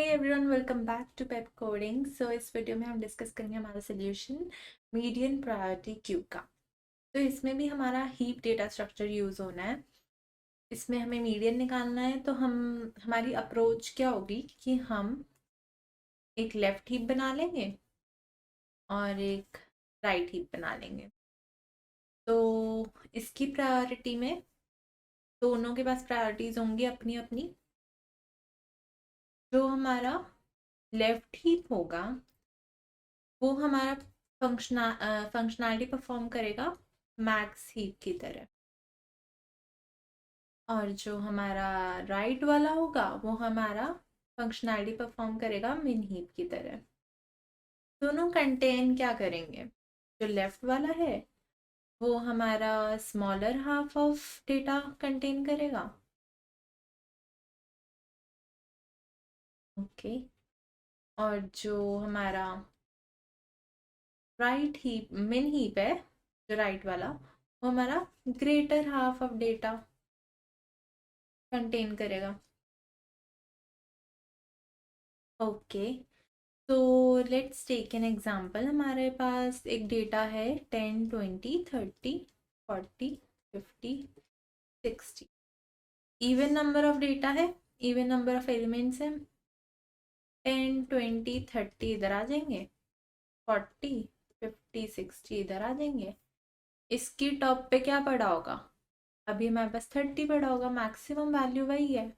Everyone, welcome back to Pep coding. So इस video में हम डिस्कस करेंगे हमारा सोल्यूशन मीडियन प्रायोरिटी क्यू का। तो इसमें भी हमारा हीप डेटा स्ट्रक्चर यूज़ होना है। इसमें हमें मीडियन निकालना है, तो हमारी अप्रोच क्या होगी कि हम एक लेफ्ट हीप बना लेंगे और एक राइट हीप बना लेंगे। तो इसकी प्रायोरिटी में दोनों के पास प्रायोरिटीज होंगी अपनी अपनी। जो हमारा लेफ्ट हीप होगा वो हमारा फंक्शनैलिटी परफॉर्म करेगा मैक्स हीप की तरह, और जो हमारा राइट वाला होगा वो हमारा फंक्शनैलिटी परफॉर्म करेगा मिन हीप की तरह। दोनों कंटेन क्या करेंगे? जो लेफ्ट वाला है वो हमारा smaller half of data contain करेगा, ओके। और जो हमारा राइट हीप मिन हीप है, जो राइट वाला, वो हमारा greater half of data contain करेगा, ओके। तो लेट्स टेक एन एग्जांपल। हमारे पास एक डेटा है 10, 20, 30, 40, 50, 60। इवन नंबर ऑफ डेटा है, इवन नंबर ऑफ एलिमेंट्स हैं। 10, 20, 30 इधर आ जाएंगे, 40, 50, 60 इधर आ जाएंगे। इसकी टॉप पे क्या पड़ा होगा? अभी हमारे पास 30 पड़ा होगा, मैक्सिमम वैल्यू वही है।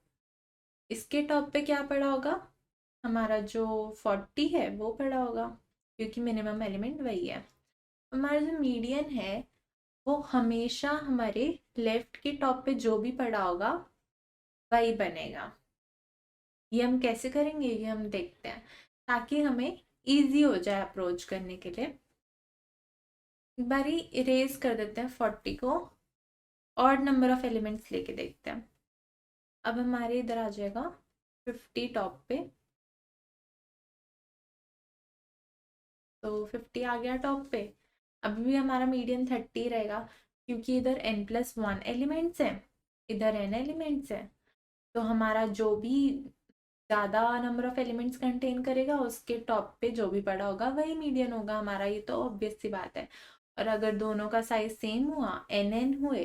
इसके टॉप पे क्या पड़ा होगा? हमारा जो 40 है वो पड़ा होगा, क्योंकि मिनिमम एलिमेंट वही है। हमारा जो मीडियन है वो हमेशा हमारे लेफ्ट के टॉप पे जो भी पड़ा होगा वही बनेगा। ये हम कैसे करेंगे ये हम देखते हैं, ताकि हमें इजी हो जाए अप्रोच करने के लिए। एक बार ही इरेज कर देते हैं 40 को, और नंबर ऑफ एलिमेंट्स लेके देखते हैं। अब हमारे इधर आ जाएगा 50 टॉप पे, तो 50 आ गया टॉप पे। अभी भी हमारा मीडियन 30 रहेगा, क्योंकि इधर n+1 एलिमेंट्स हैं, इधर n एलिमेंट्स हैं। तो हमारा जो भी ज़्यादा नंबर ऑफ एलिमेंट्स कंटेन करेगा उसके टॉप पे जो भी पड़ा होगा वही मीडियन होगा हमारा। ये तो ऑब्वियस सी बात है। और अगर दोनों का साइज सेम हुआ, n हुए,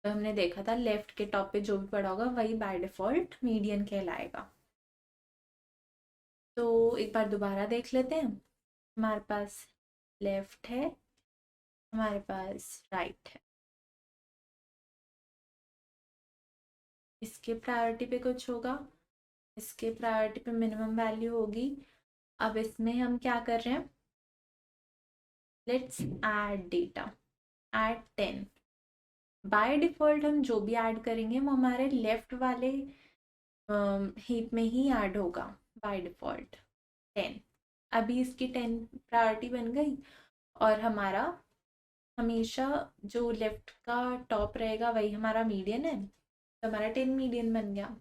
तो हमने देखा था लेफ्ट के टॉप पे जो भी पड़ा होगा वही बाय डिफॉल्ट मीडियन कहलाएगा। तो एक बार दोबारा देख लेते हैं। हमारे पास लेफ्ट है, हमारे पास राइट है। इसके प्रायोरिटी पे कुछ होगा, इसके प्रायोरिटी पे मिनिमम वैल्यू होगी। अब इसमें हम क्या कर रहे हैं? Let's add data, add 10। By default हम जो भी ऐड करेंगे वो हमारे लेफ्ट वाले हीप में ही ऐड होगा बाय डिफॉल्ट 10। अभी इसकी 10 प्रायोरिटी बन गई, और हमारा हमेशा जो लेफ्ट का टॉप रहेगा वही हमारा मीडियन है, तो हमारा 10 मीडियन बन गया।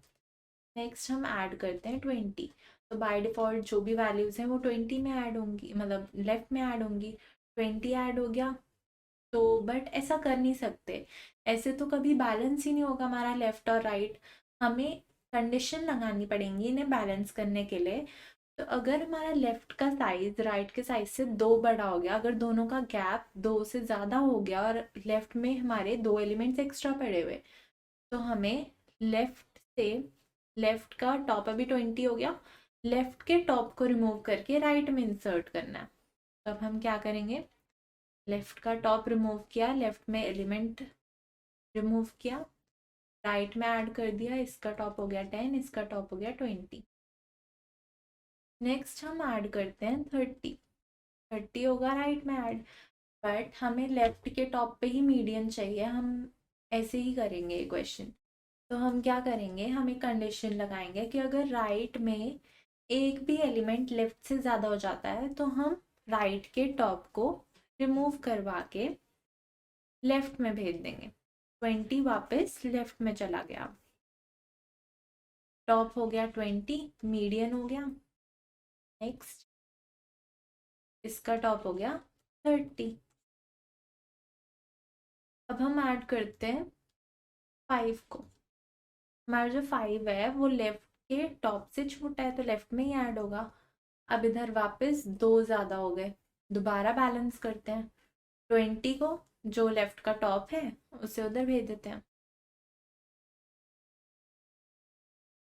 नेक्स्ट हम ऐड करते हैं 20। तो बाय डिफॉल्ट जो भी वैल्यूज़ हैं वो 20 में ऐड होंगी, मतलब लेफ्ट में ऐड होंगी। 20 ऐड हो गया। तो बट ऐसा कर नहीं सकते, ऐसे तो कभी बैलेंस ही नहीं होगा हमारा लेफ्ट और राइट। हमें कंडीशन लगानी पड़ेंगी इन्हें बैलेंस करने के लिए। तो अगर हमारा लेफ्ट का साइज राइट के साइज से 2 बड़ा हो गया, अगर दोनों का गैप 2 से ज़्यादा हो गया और लेफ्ट में हमारे 2 एलिमेंट्स एक्स्ट्रा पड़े हुए, तो हमें लेफ्ट से, लेफ्ट का टॉप अभी 20 हो गया, लेफ्ट के टॉप को रिमूव करके राइट में इंसर्ट करना है। तो अब हम क्या करेंगे? लेफ्ट का टॉप रिमूव किया, लेफ्ट में एलिमेंट रिमूव किया, राइट में ऐड कर दिया। इसका टॉप हो गया 10, इसका टॉप हो गया 20। नेक्स्ट हम ऐड करते हैं 30। 30 होगा राइट में ऐड, बट हमें लेफ्ट के टॉप पे ही मीडियन चाहिए। हम ऐसे ही करेंगे ये क्वेश्चन। तो हम क्या करेंगे, हम एक कंडीशन लगाएंगे कि अगर राइट में एक भी एलिमेंट लेफ्ट से ज़्यादा हो जाता है तो हम राइट के टॉप को रिमूव करवा के लेफ्ट में भेज देंगे। 20 वापस लेफ्ट में चला गया, टॉप हो गया 20, मीडियन हो गया। नेक्स्ट इसका टॉप हो गया 30। अब हम ऐड करते हैं 5 को। हमारा जो 5 है वो लेफ्ट के टॉप से छोटा है तो लेफ्ट में ही ऐड होगा। अब इधर वापस 2 ज़्यादा हो गए, दोबारा बैलेंस करते हैं। 20 को जो लेफ्ट का टॉप है उसे उधर भेज देते हैं,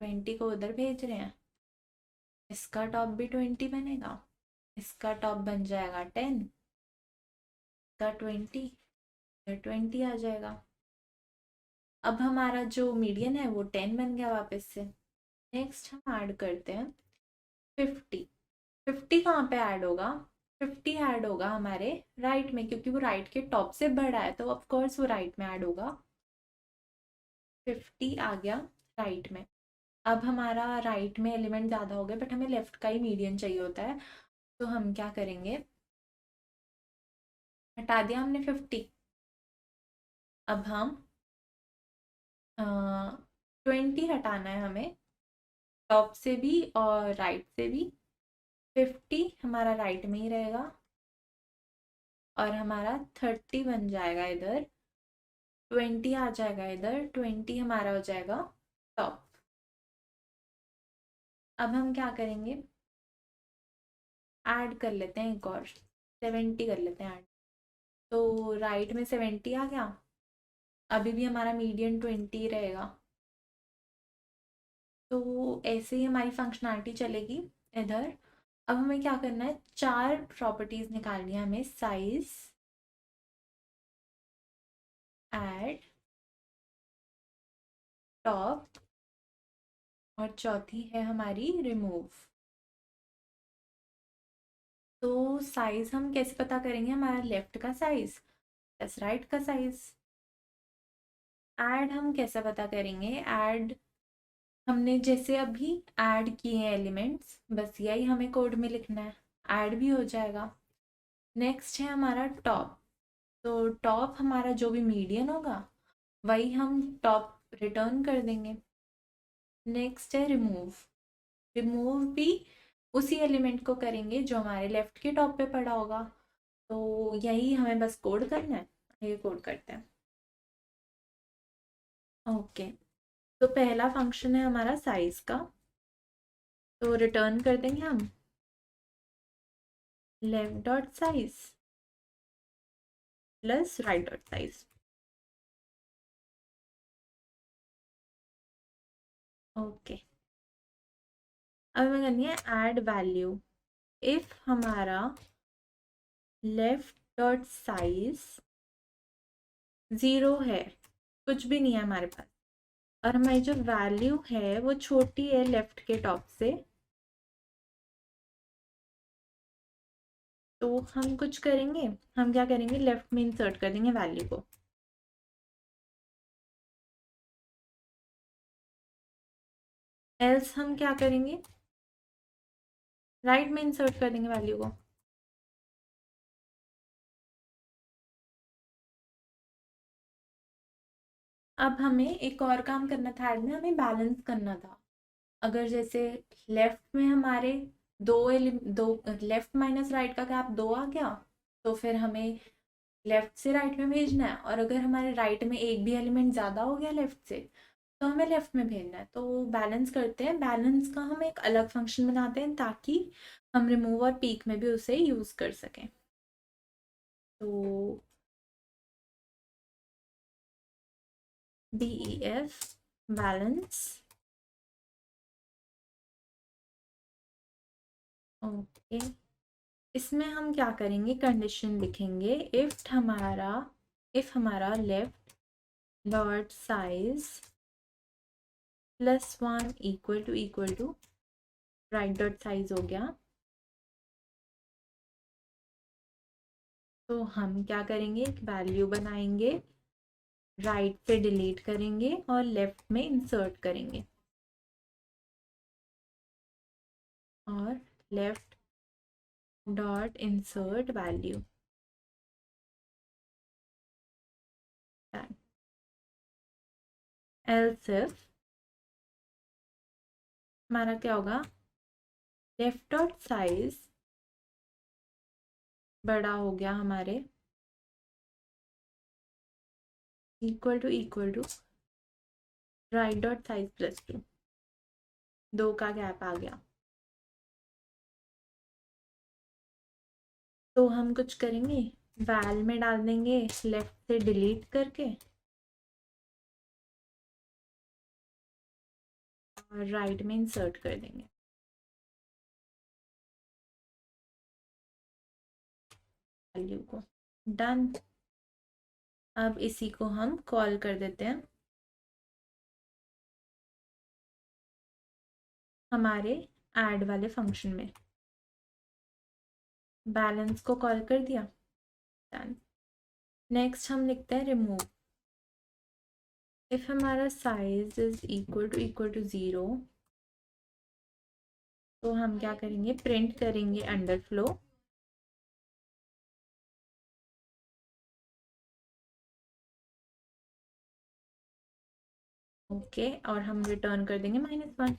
20 को उधर भेज रहे हैं। इसका टॉप भी 20 बनेगा, इसका टॉप बन जाएगा 10, इसका 20, फिर 20 आ जाएगा। अब हमारा जो मीडियन है वो 10 बन गया वापस से। नेक्स्ट हम ऐड करते हैं 50। 50 कहाँ पे ऐड होगा? 50 ऐड होगा हमारे राइट में, क्योंकि वो राइट के टॉप से बड़ा है तो ऑफ कोर्स वो राइट में ऐड होगा। 50 आ गया राइट में। अब हमारा राइट में एलिमेंट ज़्यादा हो गए, बट हमें लेफ्ट का ही मीडियन चाहिए होता है, तो हम क्या करेंगे, हटा दिया हमने 50। अब हम 20 हटाना है हमें, टॉप से भी और राइट से भी। 50 हमारा राइट में ही रहेगा और हमारा 30 बन जाएगा इधर, 20 आ जाएगा इधर, 20 हमारा हो जाएगा टॉप। अब हम क्या करेंगे, ऐड कर लेते हैं एक और, 70 कर लेते हैं ऐड। तो राइट में 70 आ गया, अभी भी हमारा मीडियन 20 रहेगा। तो ऐसे ही हमारी फंक्शनैलिटी चलेगी इधर। अब हमें क्या करना है, 4 प्रॉपर्टीज निकालनी है हमें, साइज, ऐड, टॉप और चौथी है हमारी रिमूव। तो साइज हम कैसे पता करेंगे, हमारा लेफ्ट का साइज प्लस राइट का साइज। ऐड हम कैसे पता करेंगे, ऐड हमने जैसे अभी ऐड किए हैं एलिमेंट्स, बस यही हमें कोड में लिखना है, ऐड भी हो जाएगा। नेक्स्ट है हमारा टॉप, तो टॉप हमारा जो भी मीडियन होगा वही हम टॉप रिटर्न कर देंगे। नेक्स्ट है रिमूव, रिमूव भी उसी एलिमेंट को करेंगे जो हमारे लेफ्ट के टॉप पे पड़ा होगा। तो यही हमें बस कोड करना है, ये कोड करते हैं। ओके, तो पहला फंक्शन है हमारा साइज का, तो रिटर्न कर देंगे हम left dot size plus right dot size. Okay, अब हमें करनी है ऐड वैल्यू। इफ हमारा लेफ्ट डॉट साइज 0 है, कुछ भी नहीं है हमारे पास, और हमारी जो वैल्यू है वो छोटी है लेफ्ट के टॉप से, तो हम कुछ करेंगे, हम क्या करेंगे, लेफ्ट में इंसर्ट कर देंगे वैल्यू को। एल्स हम क्या करेंगे, राइट में इंसर्ट कर देंगे वैल्यू को। अब हमें एक और काम करना था, ऐड में हमें बैलेंस करना था। अगर जैसे लेफ्ट में हमारे दो लेफ्ट माइनस राइट का गैप 2 आ गया, तो फिर हमें लेफ्ट से राइट में भेजना है, और अगर हमारे राइट में एक भी एलिमेंट ज़्यादा हो गया लेफ्ट से तो हमें लेफ्ट में भेजना है। तो बैलेंस करते हैं, बैलेंस का हम एक अलग फंक्शन बनाते हैं ताकि हम रिमूव और पीक में भी उसे यूज़ कर सकें। तो DEF बैलेंस, ओके, इसमें हम क्या करेंगे, कंडीशन लिखेंगे, इफ हमारा left dot size +1 equal to right dot size हो गया, तो हम क्या करेंगे, एक वैल्यू बनाएंगे, राइट से डिलीट करेंगे और लेफ्ट में इंसर्ट करेंगे, और left dot insert value. Else if हमारा क्या होगा, लेफ्ट डॉट साइज बड़ा हो गया हमारे, equal to right dot size +2। 2 का गैप आ गया। तो हम कुछ करेंगे, वैल में डाल देंगे लेफ्ट से डिलीट करके और राइट में इंसर्ट कर देंगे। वैल्यू को डन। अब इसी को हम कॉल कर देते हैं हमारे ऐड वाले फंक्शन में। बैलेंस को कॉल कर दिया, डन। नेक्स्ट हम लिखते हैं रिमूव। इफ हमारा साइज इज इक्वल टू 0, तो हम क्या करेंगे, प्रिंट करेंगे अंडरफ्लो ओके, और हम रिटर्न कर देंगे -1।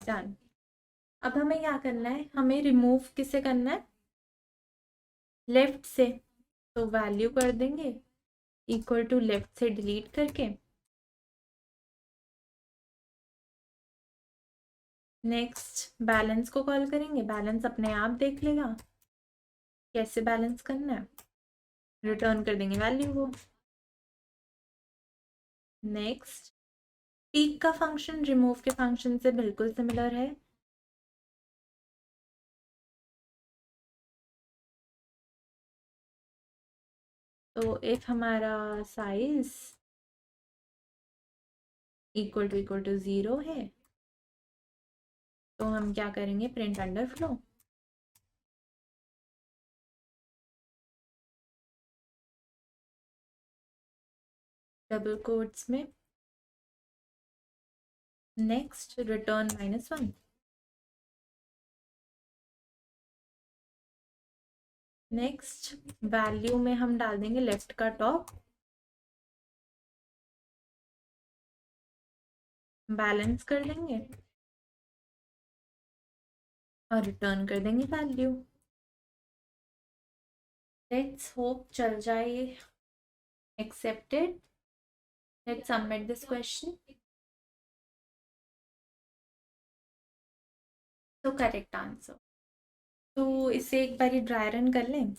डन। अब हमें क्या करना है, हमें रिमूव किससे करना है, लेफ्ट से। तो वैल्यू कर देंगे इक्वल टू लेफ्ट से डिलीट करके। नेक्स्ट बैलेंस को कॉल करेंगे, बैलेंस अपने आप देख लेगा कैसे बैलेंस करना है, रिटर्न कर देंगे वैल्यू को। नेक्स्ट पीक का फंक्शन रिमूव के फंक्शन से बिल्कुल सिमिलर है। तो इफ हमारा साइज इक्वल टू 0 है, तो हम क्या करेंगे, प्रिंट अंडरफ्लो डबल कोट्स में, नेक्स्ट रिटर्न -1। नेक्स्ट वैल्यू में हम डाल देंगे लेफ्ट का टॉप, बैलेंस कर लेंगे और रिटर्न कर देंगे वैल्यू। लेट्स होप चल जाए। Accepted. Let's submit this question. तो करेक्ट आंसर। तो इसे एक बारी ड्राई रन कर लें।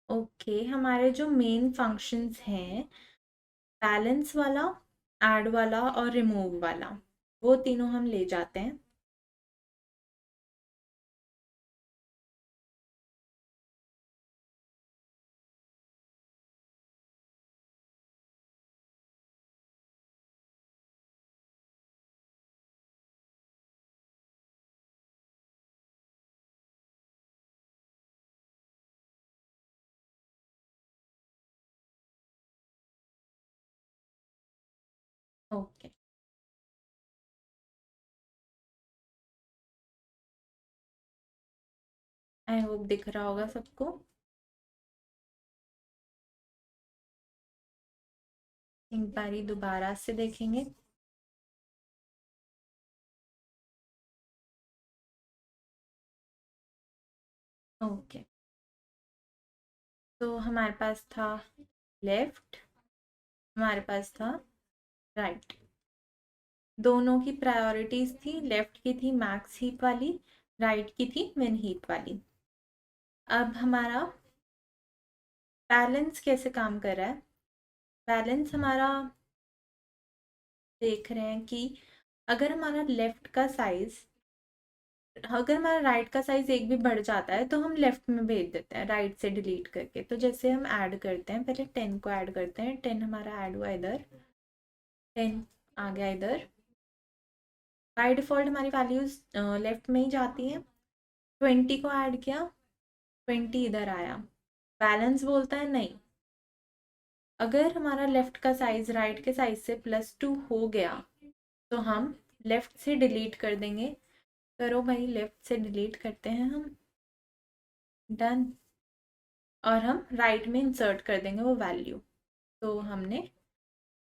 ओके, हमारे जो मेन फंक्शंस हैं, बैलेंस वाला, ऐड वाला और रिमूव वाला, वो तीनों हम ले जाते हैं। ओके, आई होप दिख रहा होगा सबको। एक बारी दोबारा से देखेंगे। ओके, तो हमारे पास था लेफ्ट, हमारे पास था राइट। दोनों की प्रायोरिटीज थी, लेफ्ट की थी मैक्स हीप वाली, राइट की थी मिन हीप वाली। अब हमारा बैलेंस कैसे काम कर रहा है, बैलेंस हमारा देख रहे हैं कि अगर हमारा लेफ्ट का साइज, अगर हमारा राइट का साइज एक भी बढ़ जाता है तो हम लेफ्ट में भेज देते हैं राइट से डिलीट करके। तो जैसे हम ऐड करते हैं, पहले 10 को ऐड करते हैं, 10 हमारा ऐड हुआ इधर, 10 आ गया इधर। बाय डिफॉल्ट हमारी वैल्यूज लेफ्ट में ही जाती हैं। 20 को ऐड किया, 20 इधर आया। बैलेंस बोलता है नहीं, अगर हमारा लेफ्ट का साइज राइट के साइज से +2 हो गया तो हम लेफ्ट से डिलीट कर देंगे। करो भाई, लेफ्ट से डिलीट करते हैं हम, डन। और हम राइट में इंसर्ट कर देंगे वो वैल्यू। तो हमने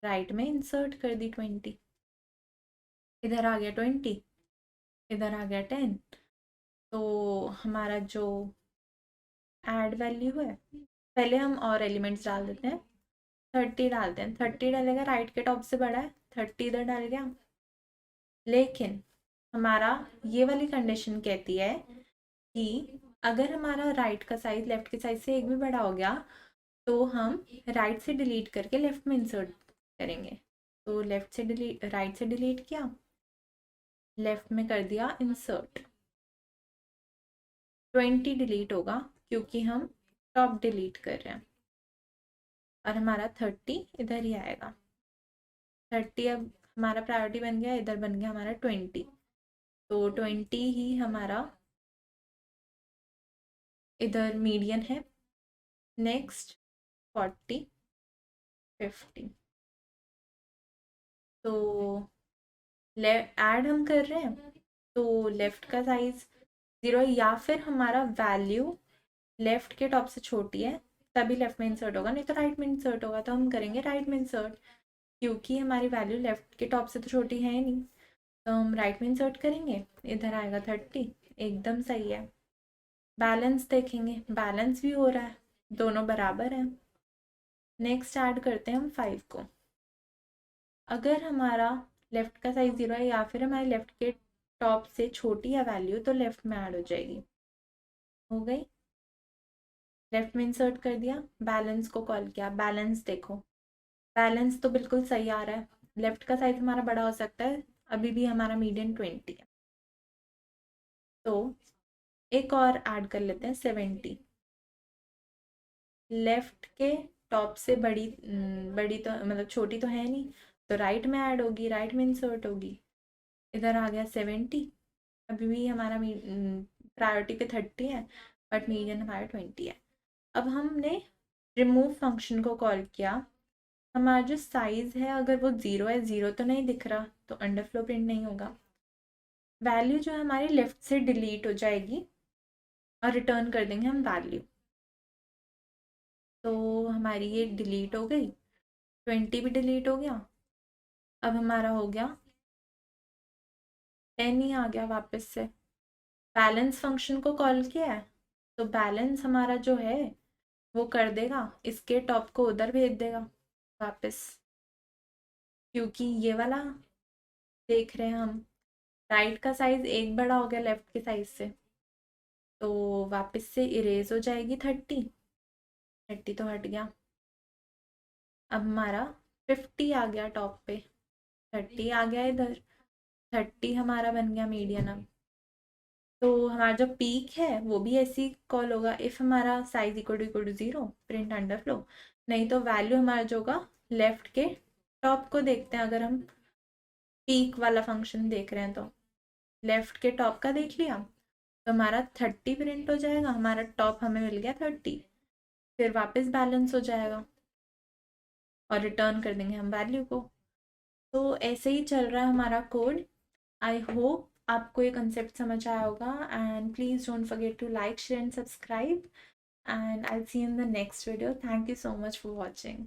राइट में इंसर्ट कर दी 20, इधर आ गया 20, इधर आ गया 10। तो हमारा जो ऐड वैल्यू है, पहले हम और एलिमेंट्स डाल देते हैं। 30 डालते हैं, 30 डालेगा, राइट के टॉप से बड़ा है, 30 इधर डाल गया। लेकिन हमारा ये वाली कंडीशन कहती है कि अगर हमारा राइट का साइज लेफ्ट के साइज से एक भी बड़ा हो गया तो हम राइट से डिलीट करके लेफ्ट में इंसर्ट करेंगे। तो लेफ्ट से डिलीट, राइट से डिलीट किया, लेफ्ट में कर दिया इंसर्ट। 20 डिलीट होगा क्योंकि हम टॉप डिलीट कर रहे हैं, और हमारा 30 इधर ही आएगा। 30 अब हमारा प्रायोरिटी बन गया, इधर बन गया हमारा 20, तो 20 ही हमारा इधर मीडियन है। नेक्स्ट 40, 50, तो ऐड हम कर रहे हैं तो लेफ्ट का साइज 0, या फिर हमारा वैल्यू लेफ्ट के टॉप से छोटी है तभी लेफ्ट में इंसर्ट होगा, नहीं तो राइट में इंसर्ट होगा, तो हम करेंगे राइट में इंसर्ट, क्योंकि हमारी वैल्यू लेफ्ट के टॉप से तो छोटी है ही नहीं, तो हम राइट में इंसर्ट करेंगे। इधर आएगा 30, एकदम सही है। बैलेंस देखेंगे, बैलेंस भी हो रहा है, दोनों बराबर हैं। नेक्स्ट ऐड करते हैं हम 5 को। अगर हमारा लेफ्ट का साइज 0 है या फिर हमारे लेफ्ट के टॉप से छोटी है वैल्यू, तो लेफ्ट में ऐड हो जाएगी। हो गई, लेफ्ट में इंसर्ट कर दिया, बैलेंस को कॉल किया, बैलेंस देखो, बैलेंस तो बिल्कुल सही आ रहा है। लेफ्ट का साइज हमारा बड़ा हो सकता है, अभी भी हमारा मीडियन 20 है, तो एक और ऐड कर लेते हैं 70। लेफ्ट के टॉप से बड़ी बड़ी तो मतलब छोटी तो है नहीं, तो राइट में ऐड होगी, राइट में इंसर्ट होगी। इधर आ गया 70, अभी भी हमारा प्रायोरिटी पे 30 है, बट मीडियन हमारा 20 है। अब हमने रिमूव फंक्शन को कॉल किया, हमारा जो साइज है अगर वो 0 है, 0 तो नहीं दिख रहा, तो अंडरफ्लो प्रिंट नहीं होगा। वैल्यू जो हमारी लेफ्ट से डिलीट हो जाएगी और रिटर्न कर देंगे हम वैल्यू, तो हमारी ये डिलीट हो गई, 20 भी डिलीट हो गया। अब हमारा हो गया 10 ही आ गया वापस से। बैलेंस फंक्शन को कॉल किया है तो बैलेंस हमारा जो है वो कर देगा, इसके टॉप को उधर भेज देगा वापस, क्योंकि ये वाला देख रहे हैं हम, राइट का साइज एक बड़ा हो गया लेफ्ट के साइज से, तो वापस से इरेज हो जाएगी 30, 30 तो हट गया। अब हमारा 50 आ गया टॉप पे, 30 आ गया इधर, 30 हमारा बन गया मीडियन। अब तो हमारा जो पीक है वो भी ऐसे ही कॉल होगा, इफ़ हमारा size equal to 0 print underflow, नहीं तो वैल्यू हमारा जो होगा लेफ्ट के टॉप को देखते हैं। अगर हम पीक वाला फंक्शन देख रहे हैं तो लेफ्ट के टॉप का देख लिया, तो हमारा 30 प्रिंट हो जाएगा, हमारा टॉप हमें मिल गया 30, फिर वापस बैलेंस हो जाएगा और रिटर्न कर देंगे हम वैल्यू को। तो ऐसे ही चल रहा है हमारा कोड। आई होप आपको ये कंसेप्ट समझ आया होगा, and please don't forget to like, share and subscribe, and I'll see you in the next video. Thank you so much for watching.